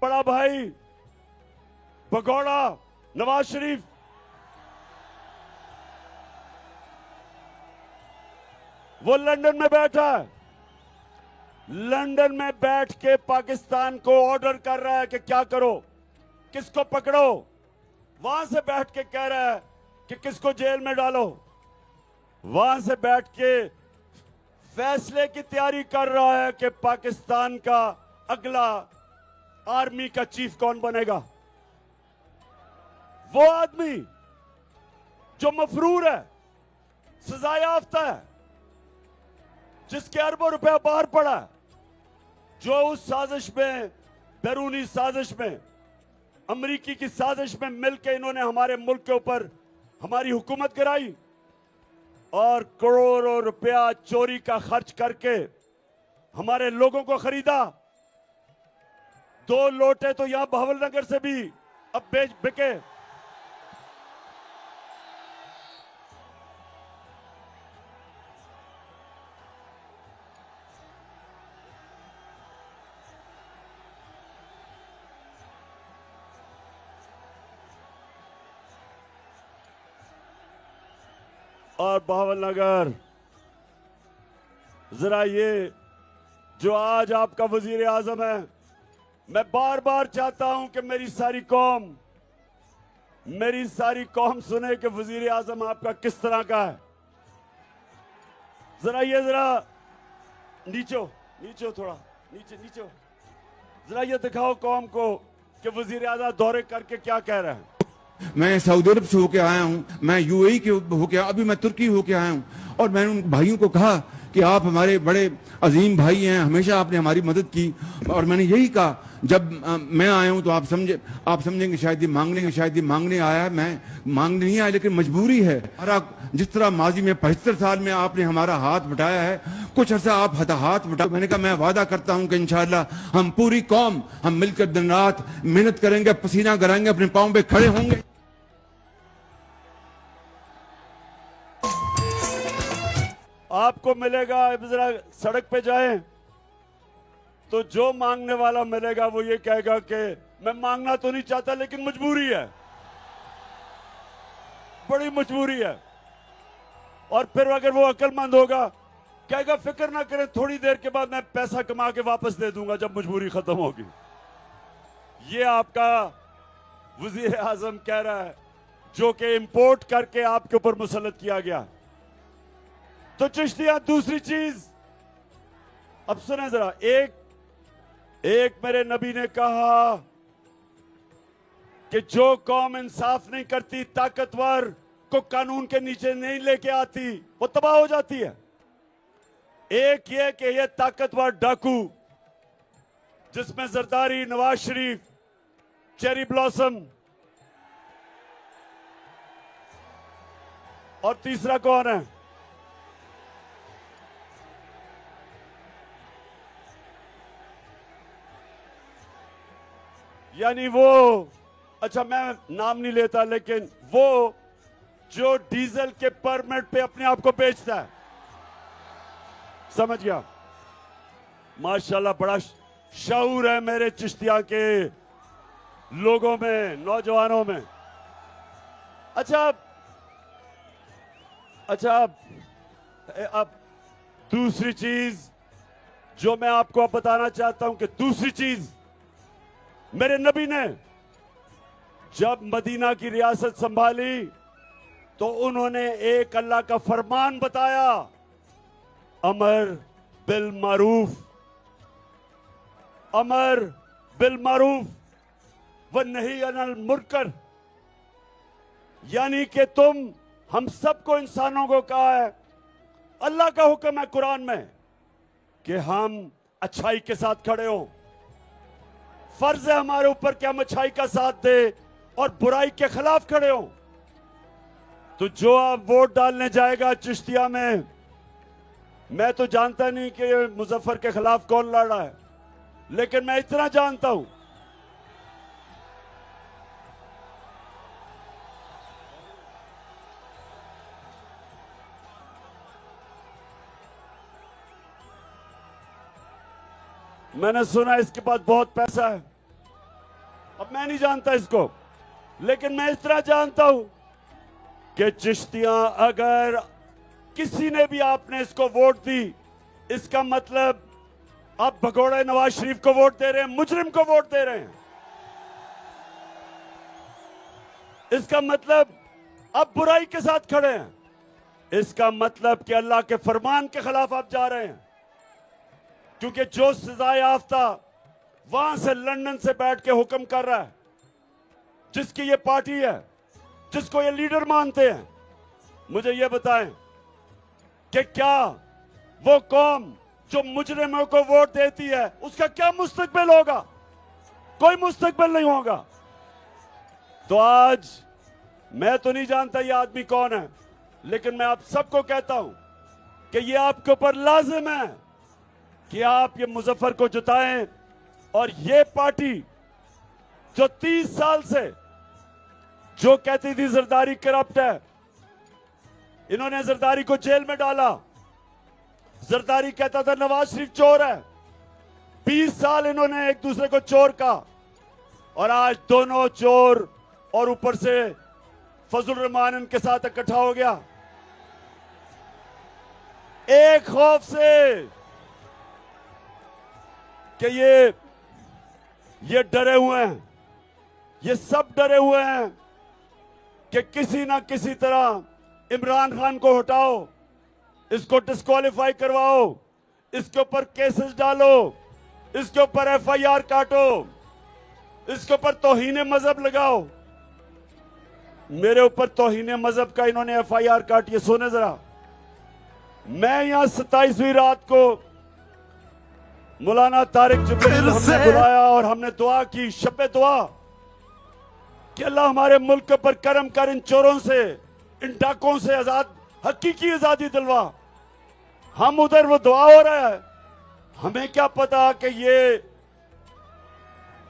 बड़ा भाई भगोड़ा नवाज शरीफ वो लंदन में बैठा है। लंदन में बैठ के पाकिस्तान को ऑर्डर कर रहा है कि क्या करो, किसको पकड़ो। वहां से बैठ के कह रहा है कि किसको जेल में डालो। वहां से बैठ के फैसले की तैयारी कर रहा है कि पाकिस्तान का अगला आर्मी का चीफ कौन बनेगा। वो आदमी जो मफरूर है, सजा याफ्ता है, जिसके अरबों रुपया बाहर पड़ा है, जो उस साजिश में, बैरूनी साजिश में, अमरीकी की साजिश में मिलकर इन्होंने हमारे मुल्क के ऊपर हमारी हुकूमत गिराई और करोड़ों रुपया चोरी का खर्च करके हमारे लोगों को खरीदा। 2 लोटे तो यहां बहावलनगर से भी अब बिके। और बहावलनगर, जरा ये जो आज आपका वजीर आजम है, मैं बार बार चाहता हूं कि मेरी सारी कौम सुने कि वजीर आजम आपका किस तरह का है। जरा नीचे थोड़ा नीचे जरा ये दिखाओ कौम को कि वजीर आजम दौरे करके क्या कह रहे हैं। मैं सऊदी अरब से होके आया हूँ, मैं यूएई के होके, अभी मैं तुर्की होके आया हूँ। और मैंने उन भाइयों को कहा कि आप हमारे बड़े अजीम भाई हैं, हमेशा आपने हमारी मदद की। और मैंने यही कहा, जब मैं आया हूँ तो आप समझेंगे शायद ये मांगने आया है। मैं मांगने नहीं आया, लेकिन मजबूरी है। जिस तरह माजी में 75 साल में आपने हमारा हाथ बटाया है, कुछ अर्सा आप हाथ बटा। मैंने कहा मैं वादा करता हूं कि इंशाअल्लाह हम पूरी कौम हम मिलकर दिन रात मेहनत करेंगे, पसीना गराएंगे, अपने पांव पे खड़े होंगे। आपको मिलेगा, जरा सड़क पे जाएं तो जो मांगने वाला मिलेगा वो ये कहेगा कि मैं मांगना तो नहीं चाहता लेकिन मजबूरी है, बड़ी मजबूरी है। और फिर अगर वो अक्लमंद होगा, कहेगा फिक्र ना करें, थोड़ी देर के बाद मैं पैसा कमा के वापस दे दूंगा जब मजबूरी खत्म होगी। ये आपका वजीर आजम कह रहा है, जो कि इंपोर्ट करके आपके ऊपर मुसल्लत किया गया। तो चिश्तिया, दूसरी चीज अब सुने जरा। एक मेरे नबी ने कहा कि जो कौम इंसाफ नहीं करती, ताकतवर को कानून के नीचे नहीं लेके आती, वो तबाह हो जाती है। एक ये कि ये ताकतवर डाकू, जिसमें जरदारी, नवाज शरीफ, चेरी ब्लॉसम, और तीसरा कौन है? यानी वो, अच्छा मैं नाम नहीं लेता, लेकिन वो जो डीजल के परमिट पे अपने आप को बेचता है, समझ गया? माशाल्लाह बड़ा शऊर है मेरे चिश्तिया के लोगों में, नौजवानों में। अच्छा अब दूसरी चीज जो मैं आपको अब बताना चाहता हूं कि दूसरी चीज, मेरे नबी ने जब मदीना की रियासत संभाली तो उन्होंने एक अल्लाह का फरमान बताया, अमर बिल मारूफ व नही अनिल मुनकर। यानी कि तुम हम सबको, इंसानों को कहा है, अल्लाह का हुक्म है कुरान में कि हम अच्छाई के साथ खड़े हों। फर्ज है हमारे ऊपर कि हम अच्छाई का साथ दे और बुराई के खिलाफ खड़े हों। तो जो आप वोट डालने जाएगा चिश्तिया में, मैं तो जानता नहीं कि मुजफ्फर के खिलाफ कौन लड़ रहा है, लेकिन मैं इतना जानता हूं, मैंने सुना इसके पास बहुत पैसा है। अब मैं नहीं जानता इसको, लेकिन मैं इस तरह जानता हूं कि चिश्तियां, अगर किसी ने भी आपने इसको वोट दी, इसका मतलब आप भगोड़े नवाज शरीफ को वोट दे रहे हैं, मुजरिम को वोट दे रहे हैं। इसका मतलब आप बुराई के साथ खड़े हैं। इसका मतलब कि अल्लाह के फरमान के खिलाफ आप जा रहे हैं, क्योंकि जो सजा याफ्ता वहां से लंदन से बैठ के हुक्म कर रहा है, जिसकी ये पार्टी है, जिसको ये लीडर मानते हैं, मुझे ये बताएं कि क्या वो कौम जो मुजरिमों को वोट देती है, उसका क्या मुस्तकबिल होगा? कोई मुस्तकबिल नहीं होगा। तो आज मैं तो नहीं जानता ये आदमी कौन है, लेकिन मैं आप सबको कहता हूं कि ये आपके ऊपर लाजिम है कि आप ये मुजफ्फर को जिताएं। और ये पार्टी जो 30 साल से जो कहती थी जरदारी करप्ट है, इन्होंने जरदारी को जेल में डाला। जरदारी कहता था नवाज शरीफ चोर है। 20 साल इन्होंने एक दूसरे को चोर कहा, और आज दोनों चोर और ऊपर से फजल रहमान इनके साथ इकट्ठा हो गया, एक खौफ से कि ये डरे हुए हैं, ये सब डरे हुए हैं कि किसी ना किसी तरह इमरान खान को हटाओ, इसको डिस्क्वालीफाई करवाओ, इसके ऊपर केसेस डालो, इसके ऊपर एफआईआर काटो, इसके ऊपर तौहीन मजहब लगाओ। मेरे ऊपर तौहीन मजहब का इन्होंने एफआईआर काटी है। सुने जरा, मैं यहां 27वीं रात को मौलाना तारिक जबरील हमने बुलाया और हमने दुआ की, शब्बे दुआ कि अल्लाह हमारे मुल्क पर करम कर, इन चोरों से, इन डाकों से आजाद, हकीकी आजादी दिलवा। हम उधर, वो दुआ हो रहा है, हमें क्या पता कि ये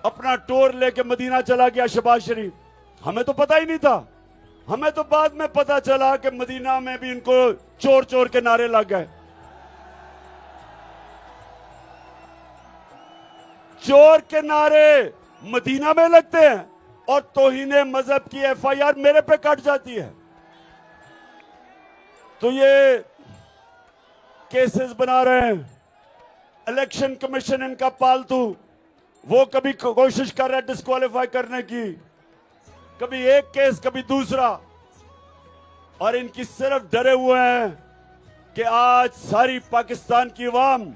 अपना टोर लेके मदीना चला गया शहबाज शरीफ, हमें तो पता ही नहीं था। हमें तो बाद में पता चला कि मदीना में भी इनको चोर चोर के नारे लग गए। चोर के नारे मदीना में लगते हैं और तौहीन मजहब की एफआईआर मेरे पे कट जाती है। तो ये केसेस बना रहे हैं, इलेक्शन कमीशन इनका पालतू, वो कभी कोशिश कर रहा है डिस्क्वालीफाई करने की, कभी एक केस कभी दूसरा, और इनकी सिर्फ डरे हुए हैं कि आज सारी पाकिस्तान की अवाम,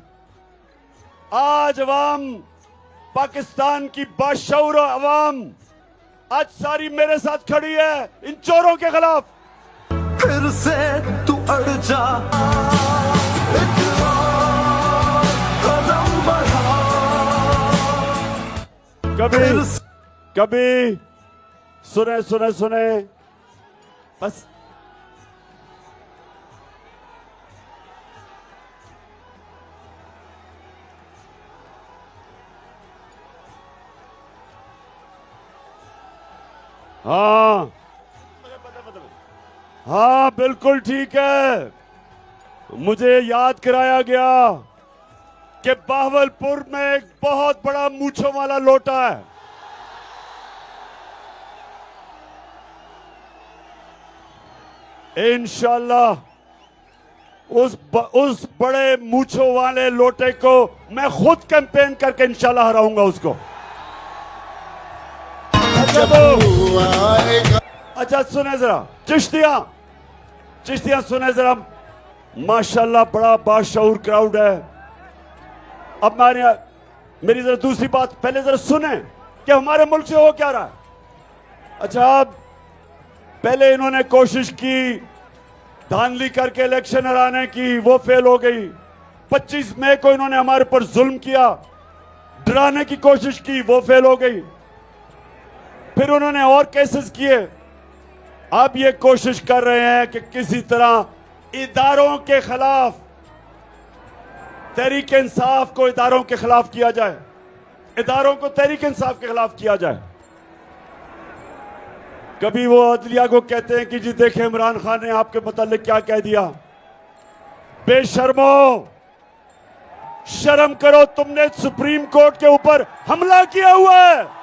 आज अवाम, पाकिस्तान की बाशऊर अवाम आज सारी मेरे साथ खड़ी है इन चोरों के खिलाफ। फिर से तू अड़ जा, एक और कदम बढ़ा, कभी सुने सुने सुने, बस हाँ हाँ बिल्कुल ठीक है। मुझे याद कराया गया कि बहावलपुर में एक बहुत बड़ा मूंछों वाला लोटा है। इंशाल्लाह उस बड़े मूंछों वाले लोटे को मैं खुद कैंपेन करके इंशाल्लाह हराऊंगा उसको। अच्छा सुने जरा, चिश्तियां सुने जरा, माशाल्लाह बड़ा बाशऊर क्राउड है। अब मेरी जरा दूसरी बात पहले जरा सुने कि हमारे मुल्क से हो क्या रहा है। अच्छा, अब पहले इन्होंने कोशिश की धांधली करके इलेक्शन हराने की, वो फेल हो गई। 25 मई को इन्होंने हमारे पर जुल्म किया, डराने की कोशिश की, वो फेल हो गई। फिर उन्होंने और केसेस किए। अब ये कोशिश कर रहे हैं कि किसी तरह इदारों के खिलाफ, तहरीक इंसाफ को इदारों के खिलाफ किया जाए, इदारों को तहरीक इंसाफ के खिलाफ किया जाए। कभी वो अदलिया को कहते हैं कि जी देखें इमरान खान ने आपके मुतालिक क्या कह दिया। बेशर्मो, शर्म करो, तुमने सुप्रीम कोर्ट के ऊपर हमला किया हुआ है।